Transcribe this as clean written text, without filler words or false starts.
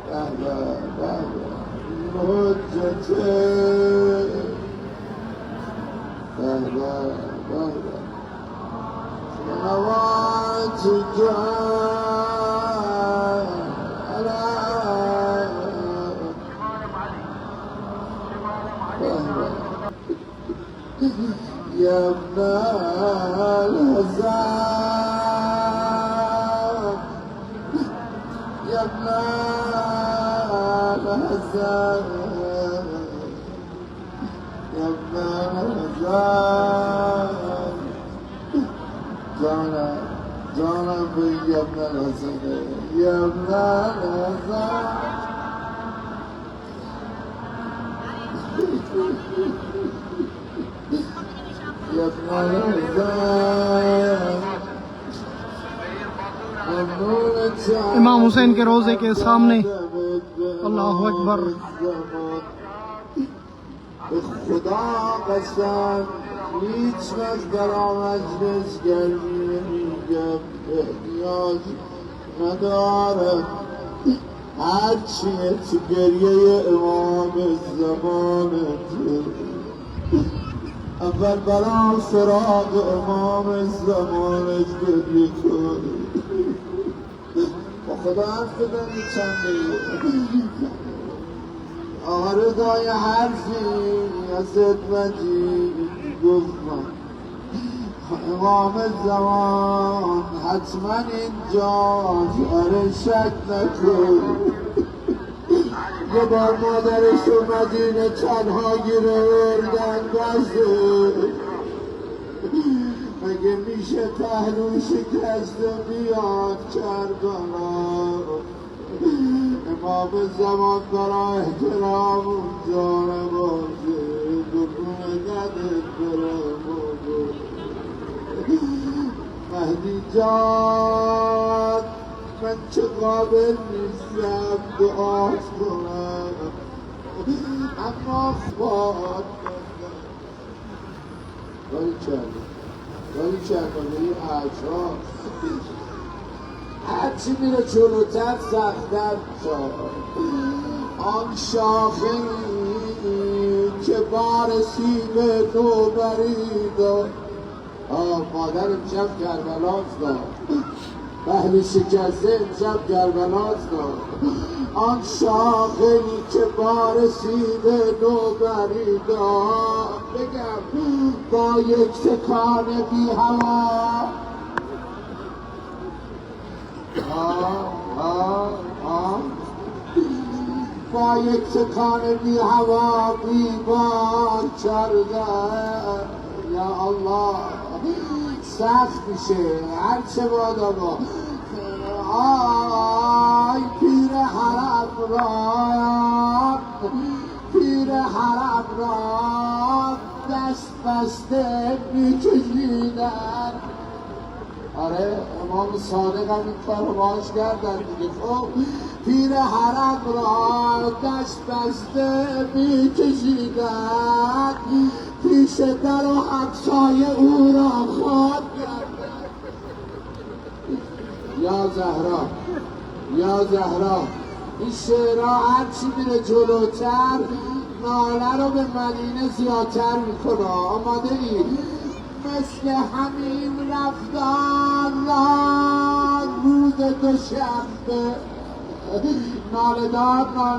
يا ابن الهزام يا ابن الهزام يا ابن الهزام جانا بي يا ابن الهزام يا ابن الهزام يا ابن الهزام इमाम हुसैन के रोजे के सामने अल्लाह अकबर। خدا قسم هیچ وقت در مجلس گرمی نمیگم، احتیاج ندارم. هرچیه تو گریه امام زمانت اول برام فراق امام زمانت گریه کن. با خدا حرف بدنی چند دقیقه آردای حرفی از خدمتی گفتم امام زمان حتما اینجاست، آره شک نکن. یه بار مادرش و مدینه تنها گیره بردن بسه، مگه میشه پهلو شکسته بیاد کربلا؟ امام زمان برا احترام اونجا نباشه، بکنه ندت برم مهدی جان من چه قابل نیستم دعات کنم، اما خبات ولی چرده به این اجراس هرچی میره جلوتر سختر شد. آن شاخه که بار سیب نو برید مادر امشب کربلاست داد، پهلو شکسته امشب کربلاست داد. آن شاخه که بار سیب نو برید بگم با یک تکان بی هوا با یک تکان بی هوا بی بار کرده. یا الله سخت میشه هرچه بادا با آی پیر حرم را پیر حرم را دست بسته میکشیدن. آره امام صادق هم این کار رو باش کردن دیگه. خب پیر حرم را دست بسته میکشیدن، پیش در و همسایه او را خواب کردن. یا زهرا این شعرها هرچی میره جلوتر ناله رو به مدینه زیادتر میکنه. آماده ای؟ مثل همین رفتار روز دوشنبه ناله دار